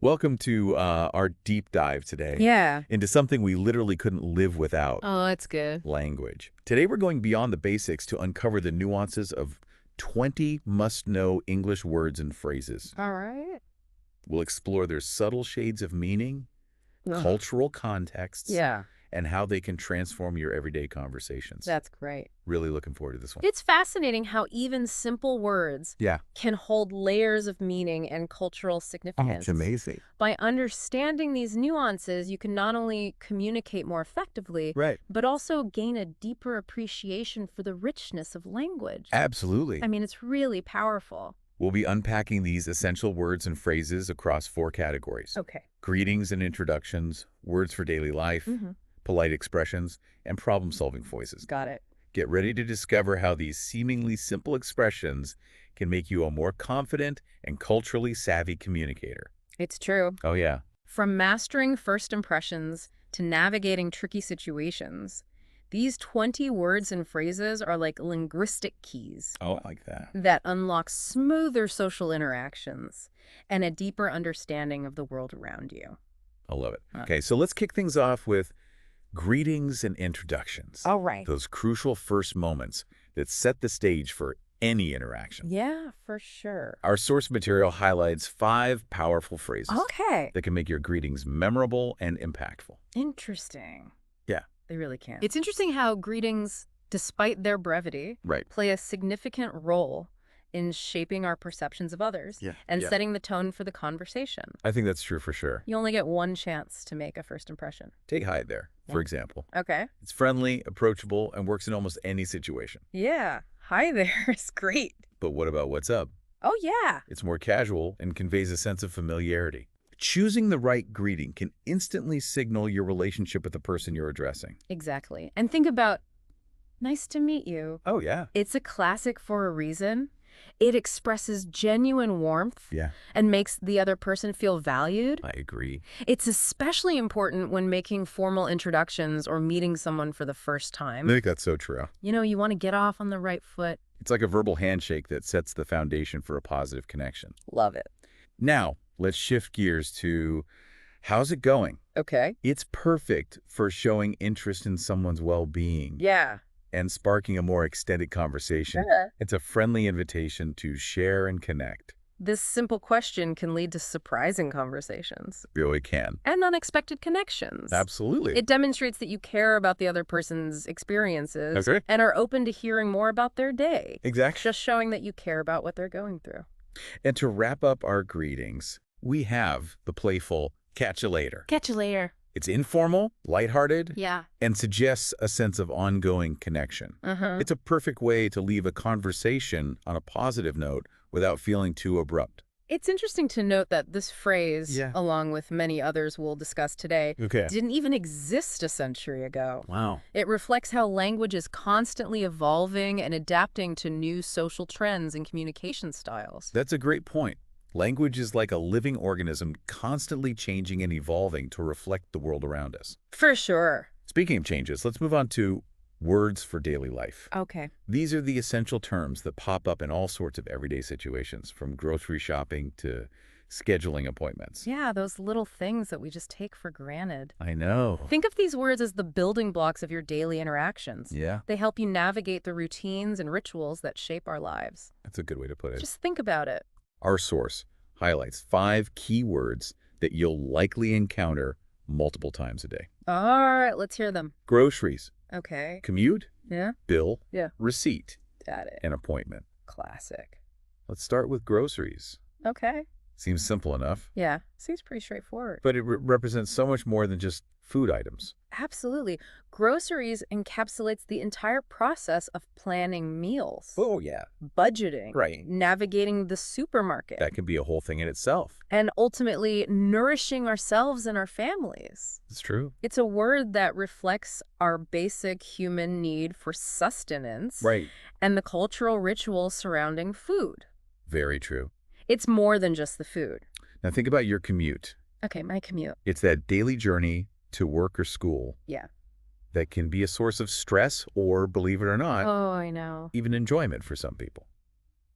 Welcome to our deep dive today Yeah. into something we literally couldn't live without, Oh, that's good. language. Today we're going beyond the basics to uncover the nuances of 20 must-know English words and phrases. All right. We'll explore their subtle shades of meaning, Ugh. cultural contexts, Yeah, and how they can transform your everyday conversations. that's great. Really looking forward to this one. It's fascinating how even simple words Yeah. can hold layers of meaning and cultural Oh, it's significance. amazing. By understanding these nuances, you can not only communicate more effectively, Right. but also gain a deeper appreciation for the richness of language. Absolutely. I mean, it's really powerful. We'll be unpacking these essential words and phrases across 4 categories. Okay. Greetings and introductions, words for daily life, Mm-hmm. polite expressions, and problem-solving voices. Got it. Get ready to discover how these seemingly simple expressions can make you a more confident and culturally savvy communicator. It's true. Oh, yeah. From mastering first impressions to navigating tricky situations, these 20 words and phrases are like linguistic keys Oh, I like that. that unlock smoother social interactions and a deeper understanding of the world around you. I love it. Uh. Okay, so let's kick things off with greetings and introductions. All right. Those crucial first moments that set the stage for any interaction. Yeah, for sure. Our source material highlights 5 powerful phrases Okay. that can make your greetings memorable and impactful. Interesting. Yeah. They really can. It's interesting how greetings, despite their brevity, Right. play a significant role in shaping our perceptions of others and Yeah. setting the tone for the conversation. I think that's true for sure. You only get one chance to make a first impression. Take hi there, for example. Okay. It's friendly, approachable, and works in almost any situation. Yeah. Hi there is great. But what about what's up? Oh, yeah. It's more casual and conveys a sense of familiarity. Choosing the right greeting can instantly signal your relationship with the person you're addressing. Exactly. And think about, nice to meet you. Oh, yeah. It's a classic for a reason. It expresses genuine warmth Yeah, and makes the other person feel valued. I agree. It's especially important when making formal introductions or meeting someone for the first I time. think that's so true. You know, you want to get off on the right foot. It's like a verbal handshake that sets the foundation for a positive connection. Love it. Now, let's shift gears to how's it going? Okay. It's perfect for showing interest in someone's well-being Yeah. and sparking a more extended conversation. It's a friendly invitation to share and connect. This simple question can lead to surprising conversations Really can. and unexpected connections. Absolutely. It demonstrates that you care about the other person's experiences Okay. and are open to hearing more about their day. Exactly. Just showing that you care about what they're going through. And to wrap up our greetings, we have the playful catch you later. Catch you later. It's informal, lighthearted, Yeah. and suggests a sense of ongoing connection. Uh-huh. It's a perfect way to leave a conversation on a positive note without feeling too abrupt. It's interesting to note that this phrase, Yeah. along with many others we'll discuss today, Okay. didn't even exist a century ago. Wow. It reflects how language is constantly evolving and adapting to new social trends and communication styles. That's a great point. Language is like a living organism constantly changing and evolving to reflect the world around us. For sure. Speaking of changes, let's move on to words for daily life. Okay. These are the essential terms that pop up in all sorts of everyday situations, from grocery shopping to scheduling appointments. Yeah, those little things that we just take for granted. I know. Think of these words as the building blocks of your daily interactions. Yeah, They help you navigate the routines and rituals that shape our lives. that's a good way to put it. Just think about it. Our source highlights 5 key words that you'll likely encounter multiple times a day. All right, let's hear them. Groceries, Okay. commute, Yeah? bill, Yeah. receipt, Got it. and appointment. Classic. Let's start with groceries. Okay. Seems simple enough, Yeah, seems pretty straightforward. but it represents so much more than just food items. Absolutely. Groceries encapsulates the entire process of planning meals, Oh, yeah. budgeting, Right. navigating the supermarket, That can be a whole thing in itself. and ultimately nourishing ourselves and our families. It's true. It's a word that reflects our basic human need for sustenance Right. and the cultural rituals surrounding food. Very true. It's more than just the food. Now think about your commute. Okay, my commute. It's that daily journey to work or school Yeah. that can be a source of stress or, believe it or not, Oh, I know. even enjoyment for some people.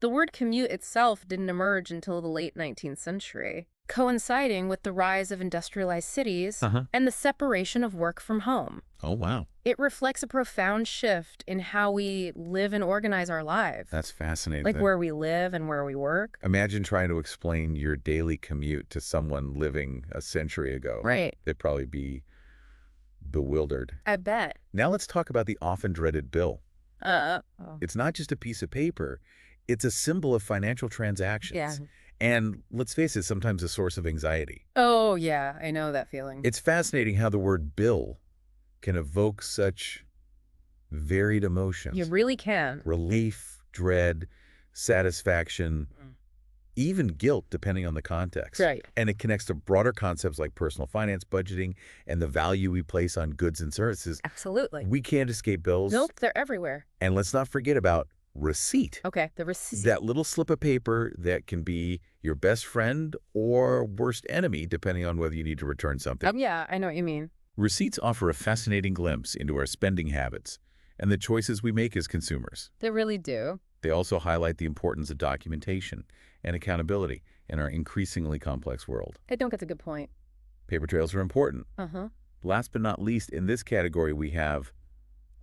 The word commute itself didn't emerge until the late 19th century. coinciding with the rise of industrialized cities Uh-huh. and the separation of work from home. Oh, wow. It reflects a profound shift in how we live and organize our lives, That's fascinating. like where we live and where we work. Imagine trying to explain your daily commute to someone living a century ago. Right. They'd probably be bewildered. I bet. Now let's talk about the often dreaded bill. Oh. It's not just a piece of paper. It's a symbol of financial transactions. Yeah. And let's face it, sometimes a source of anxiety. Oh, yeah, I know that feeling. It's fascinating how the word bill can evoke such varied emotions. You really can. Relief, dread, satisfaction, even guilt, depending on the context. Right. And it connects to broader concepts like personal finance, budgeting, and the value we place on goods and services. Absolutely. We can't escape bills. Nope, they're everywhere. And let's not forget about receipt. Okay, the receipt. That little slip of paper that can be your best friend or worst enemy, depending on whether you need to return something. Yeah, I know what you mean. Receipts offer a fascinating glimpse into our spending habits and the choices we make as consumers. They really do. They also highlight the importance of documentation and accountability in our increasingly complex world. I think that's a good point. Paper trails are important. Uh-huh. Last but not least, in this category, we have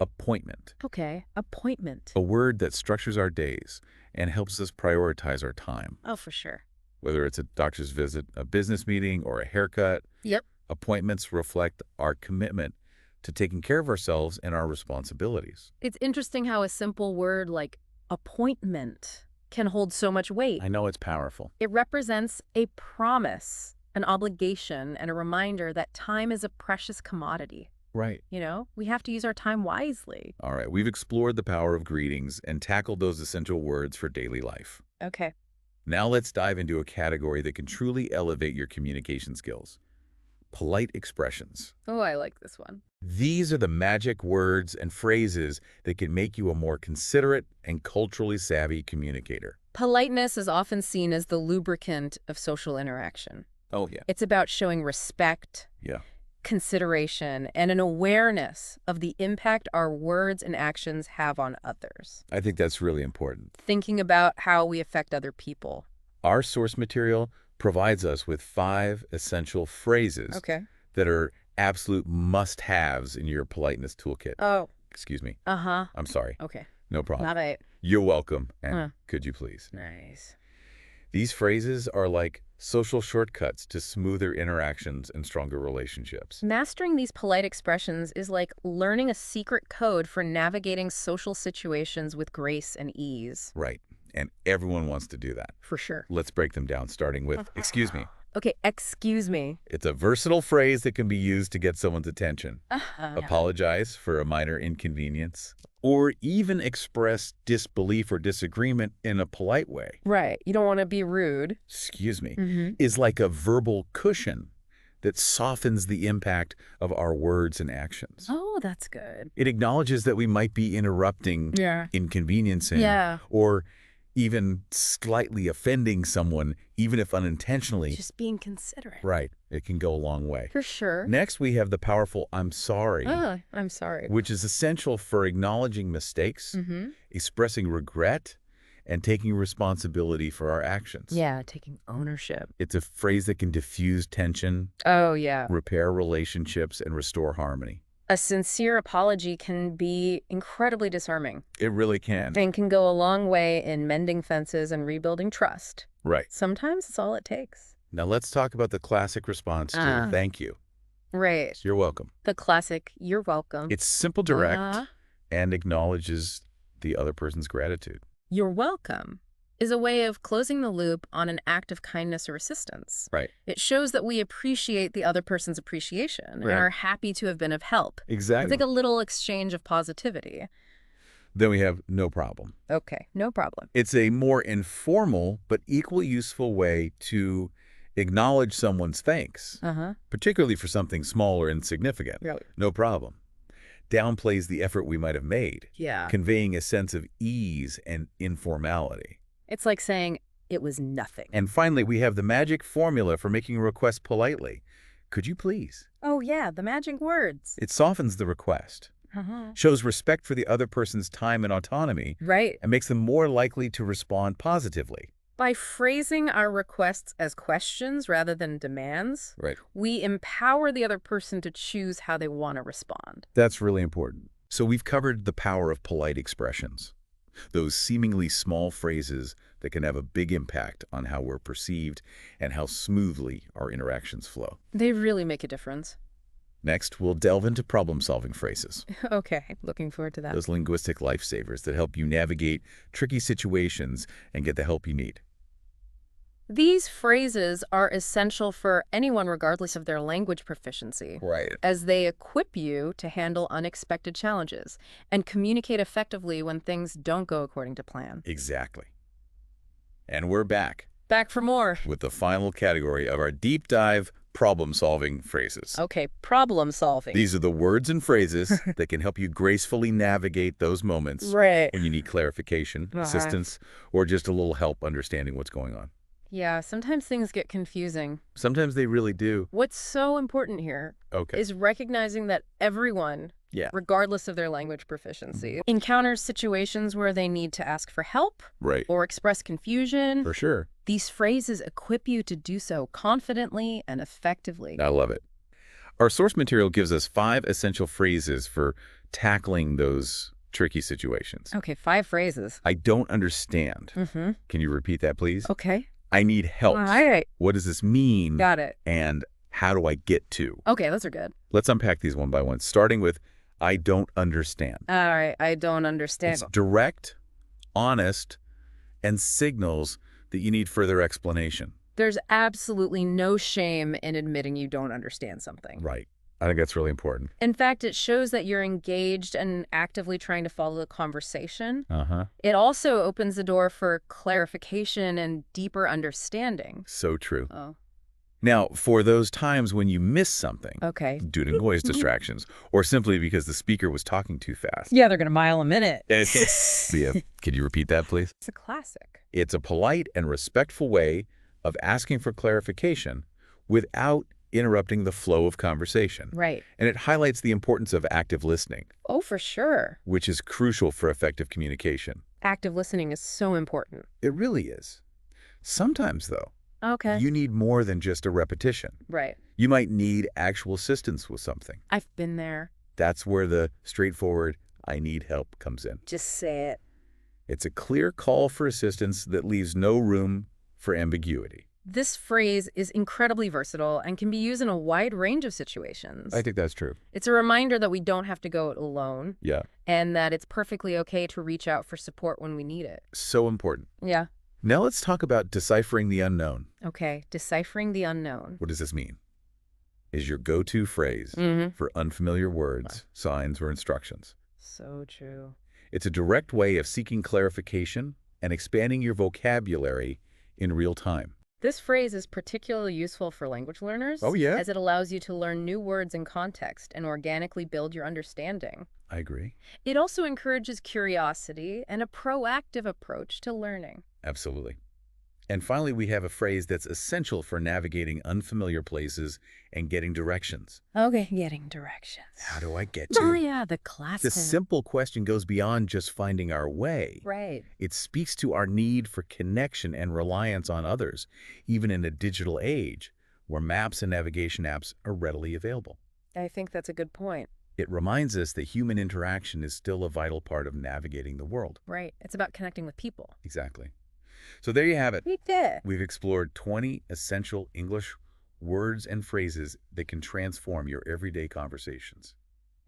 appointment, Okay, appointment. a word that structures our days and helps us prioritize our time. Oh, for sure. Whether it's a doctor's visit, a business meeting, or a haircut, Yep. appointments reflect our commitment to taking care of ourselves and our responsibilities. It's interesting how a simple word like appointment can hold so much weight. I know it's powerful. It represents a promise, an obligation, and a reminder that time is a precious commodity. Right. You know, we have to use our time wisely. All right, we've explored the power of greetings and tackled those essential words for daily life. Okay. Now let's dive into a category that can truly elevate your communication skills. Polite expressions. Oh, I like this one. These are the magic words and phrases that can make you a more considerate and culturally savvy communicator. Politeness is often seen as the lubricant of social interaction. Oh, yeah. It's about showing respect, Yeah. consideration, and an awareness of the impact our words and actions have on others. I think that's really important. Thinking about how we affect other people. Our source material provides us with 5 essential phrases Okay. that are absolute must-haves in your politeness toolkit. Oh. Excuse me. Uh-huh. I'm sorry. Okay. No problem. Not a... You're welcome. And Huh. could you please? Nice. These phrases are like social shortcuts to smoother interactions and stronger relationships. Mastering these polite expressions is like learning a secret code for navigating social situations with grace and ease. Right. And everyone wants to do that. For sure. Let's break them down, starting with, excuse me. Okay, excuse me. It's a versatile phrase that can be used to get someone's attention. Apologize for a minor inconvenience, or even express disbelief or disagreement in a polite way. Right. You don't want to be rude. Excuse me, Mm-hmm. is like a verbal cushion that softens the impact of our words and actions. Oh, that's good. It acknowledges that we might be interrupting, Yeah. inconveniencing, Yeah. or even slightly offending someone, even if unintentionally. Just being considerate. Right. It can go a long way. For sure. Next, we have the powerful I'm sorry, Oh, I'm sorry. which is essential for acknowledging mistakes, Mm-hmm. expressing regret, and taking responsibility for our actions. Yeah, taking ownership. It's a phrase that can diffuse tension, Oh, yeah. repair relationships, and restore harmony. A sincere apology can be incredibly disarming It really can. and can go a long way in mending fences and rebuilding trust. Right. Sometimes it's all it takes. Now let's talk about the classic response to thank you. Right. You're welcome. The classic, you're welcome. It's simple, direct, Uh-huh. and acknowledges the other person's gratitude. You're welcome is a way of closing the loop on an act of kindness or assistance. Right. It shows that we appreciate the other person's appreciation and Right. are happy to have been of help. It's Exactly. like a little exchange of positivity. Then we have no problem. Okay, no problem. It's a more informal but equally useful way to acknowledge someone's thanks, Uh-huh. particularly for something small or insignificant. Really? No problem. Downplays the effort we might have made, Yeah. conveying a sense of ease and informality. It's like saying, it was nothing. And finally, we have the magic formula for making a request politely. Could you please? Oh, yeah, the magic words. It softens the request, Uh-huh. shows respect for the other person's time and autonomy, Right. and makes them more likely to respond positively. By phrasing our requests as questions rather than demands, Right. we empower the other person to choose how they want to respond. That's really important. So we've covered the power of polite expressions, those seemingly small phrases that can have a big impact on how we're perceived and how smoothly our interactions flow. They really make a difference. Next, we'll delve into problem-solving phrases, Okay, looking forward to that. those linguistic lifesavers that help you navigate tricky situations and get the help you need. These phrases are essential for anyone regardless of their language proficiency, Right. as they equip you to handle unexpected challenges and communicate effectively when things don't go according to plan. Exactly. And we're back Back for more. with the final category of our deep dive problem-solving phrases. Okay, problem solving. These are the words and phrases that can help you gracefully navigate those moments Right. when you need clarification, Uh-huh. assistance, or just a little help understanding what's going on. Yeah, sometimes things get confusing. Sometimes they really do. What's so important here Okay. is recognizing that everyone, Yeah. regardless of their language proficiency, encounters situations where they need to ask for help Right. or express confusion. For sure. These phrases equip you to do so confidently and effectively. I love it. Our source material gives us 5 essential phrases for tackling those tricky situations. Okay, 5 phrases. I don't understand. Mm-hmm. Can you repeat that, please? Okay. I need help. All right. What does this mean? Got it. And how do I get to? Okay, those are good. Let's unpack these one by one, starting with I don't understand. All right, I don't understand. It's direct, honest, and signals that you need further explanation. There's absolutely no shame in admitting you don't understand something. Right. I think that's really important. In fact, it shows that you're engaged and actively trying to follow the conversation. Uh-huh. It also opens the door for clarification and deeper understanding. So true. Oh, Now, for those times when you miss something okay. due to noise distractions or simply because the speaker was talking too fast. Yeah, they're going to mile a minute. Leah, could you repeat that, please? It's a classic. It's a polite and respectful way of asking for clarification without interrupting the flow of conversation. Right. And it highlights the importance of active listening, Oh, for sure. which is crucial for effective communication. Active listening is so important. It really is. Sometimes, though, Okay. you need more than just a repetition. Right. You might need actual assistance with something. I've been there. That's where the straightforward, I need help comes in. Just say it. It's a clear call for assistance that leaves no room for ambiguity. This phrase is incredibly versatile and can be used in a wide range of situations. I think that's true. It's a reminder that we don't have to go it alone Yeah. and that it's perfectly okay to reach out for support when we need it. So important. Yeah. Now let's talk about deciphering the unknown. Okay. Deciphering the unknown. What does this mean? Is your go-to phrase Mm-hmm. for unfamiliar words, signs, or instructions. So true. It's a direct way of seeking clarification and expanding your vocabulary in real time. This phrase is particularly useful for language learners. Oh, yeah? As it allows you to learn new words in context and organically build your understanding. I agree. It also encourages curiosity and a proactive approach to learning. Absolutely. And finally, we have a phrase that's essential for navigating unfamiliar places and getting directions. Okay, getting directions. How do I get to? Oh, yeah, the classic. This simple question goes beyond just finding our way. Right. It speaks to our need for connection and reliance on others, even in a digital age where maps and navigation apps are readily available. I think that's a good point. It reminds us that human interaction is still a vital part of navigating the world. Right. It's about connecting with people. Exactly. So there you have it. Right there. We've explored 20 essential English words and phrases that can transform your everyday conversations.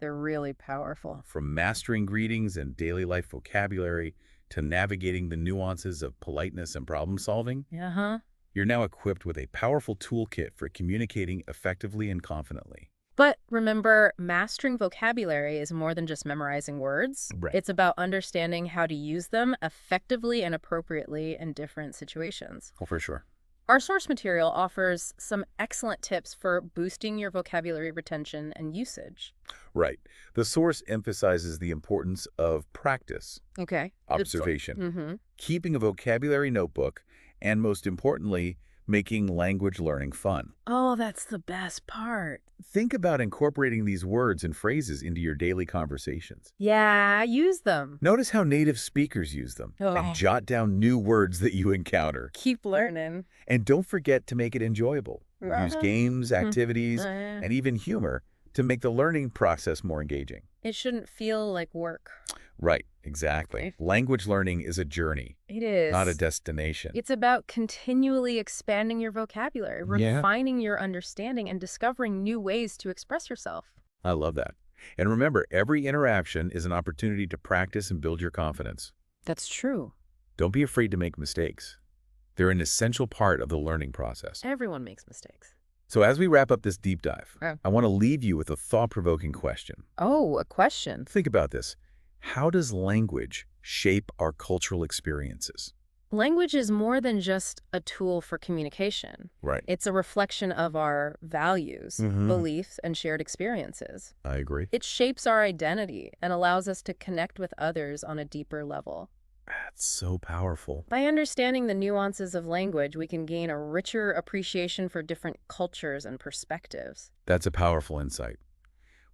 They're really powerful. From mastering greetings and daily life vocabulary to navigating the nuances of politeness and problem solving, Uh-huh. you're now equipped with a powerful toolkit for communicating effectively and confidently. But remember, mastering vocabulary is more than just memorizing words. Right. It's about understanding how to use them effectively and appropriately in different situations. Oh, for sure. Our source material offers some excellent tips for boosting your vocabulary retention and usage. Right. The source emphasizes the importance of practice, Okay. observation, Mm-hmm. keeping a vocabulary notebook, and most importantly, making language learning fun. Oh, that's the best part. Think about incorporating these words and phrases into your daily conversations. Yeah, use them. Notice how native speakers use them and Oh, jot down new words that you encounter. keep learning. And don't forget to make it enjoyable. Use Uh-huh. games, activities, Uh, and even humor to make the learning process more engaging. It shouldn't feel like work. Right, exactly. Right. Language learning is a journey, It is. not a destination. It's about continually expanding your vocabulary, Yeah. refining your understanding, and discovering new ways to express yourself. I love that. And remember, every interaction is an opportunity to practice and build your confidence. That's true. Don't be afraid to make mistakes. They're an essential part of the learning process. Everyone makes mistakes. So as we wrap up this deep dive, Oh. I want to leave you with a thought-provoking question. Oh, a question. Think about this. How does language shape our cultural experiences? Language is more than just a tool for communication. Right. It's a reflection of our values, Mhm. beliefs, and shared experiences. I agree. It shapes our identity and allows us to connect with others on a deeper level. That's so powerful. By understanding the nuances of language, we can gain a richer appreciation for different cultures and perspectives. That's a powerful insight.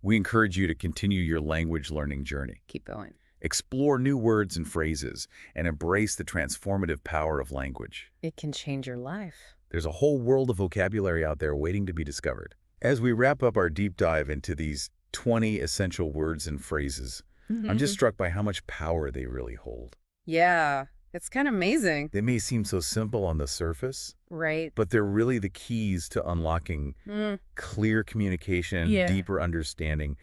We encourage you to continue your language learning journey. Keep going. Explore new words and phrases and embrace the transformative power of language. It can change your life. There's a whole world of vocabulary out there waiting to be discovered. As we wrap up our deep dive into these 20 essential words and phrases, I'm just struck by how much power they really hold. Yeah, it's kind of amazing. They may seem so simple on the surface, Right? but they're really the keys to unlocking Mm, clear communication, Yeah. deeper understanding,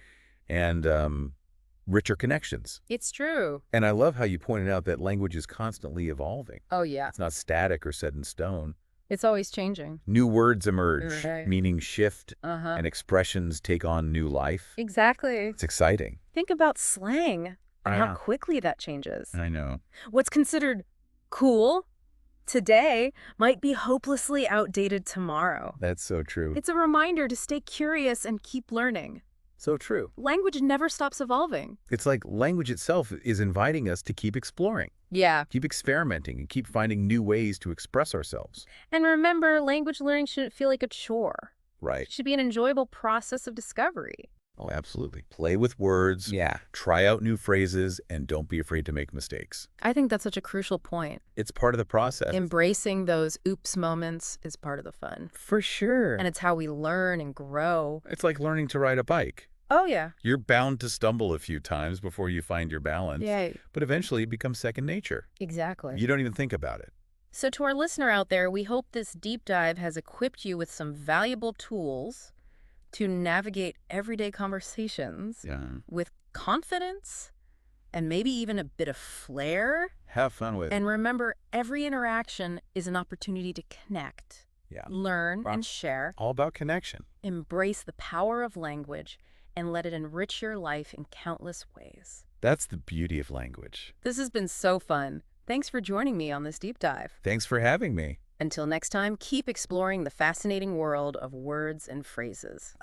and richer connections. it's true. And I love how you pointed out that language is constantly evolving. Oh, yeah. It's not static or set in stone. It's always changing. New words emerge, Right. meanings shift, Uh-huh. and expressions take on new life. Exactly. It's exciting. Think about slang and I how know. quickly that changes. I know. What's considered cool today might be hopelessly outdated tomorrow. That's so true. It's a reminder to stay curious and keep learning. So true. Language never stops evolving. It's like language itself is inviting us to keep exploring, Yeah. keep experimenting, and keep finding new ways to express ourselves. And remember, language learning shouldn't feel like a chore. Right. It should be an enjoyable process of discovery. Oh, absolutely. Play with words. Yeah. Try out new phrases, and don't be afraid to make mistakes. I think that's such a crucial point. It's part of the process. Embracing those oops moments is part of the fun. For sure. And it's how we learn and grow. It's like learning to ride a bike. Oh, yeah. You're bound to stumble a few times before you find your balance. Yeah, But eventually it becomes second nature. exactly. You don't even think about it. So to our listener out there, we hope this deep dive has equipped you with some valuable tools to navigate everyday conversations Yeah. with confidence and maybe even a bit of flair. Have fun with it. And remember, every interaction is an opportunity to connect, Yeah. learn, Wow. and share. All about connection. Embrace the power of language and let it enrich your life in countless ways. That's the beauty of language. This has been so fun. Thanks for joining me on this deep dive. Thanks for having me. Until next time, keep exploring the fascinating world of words and phrases.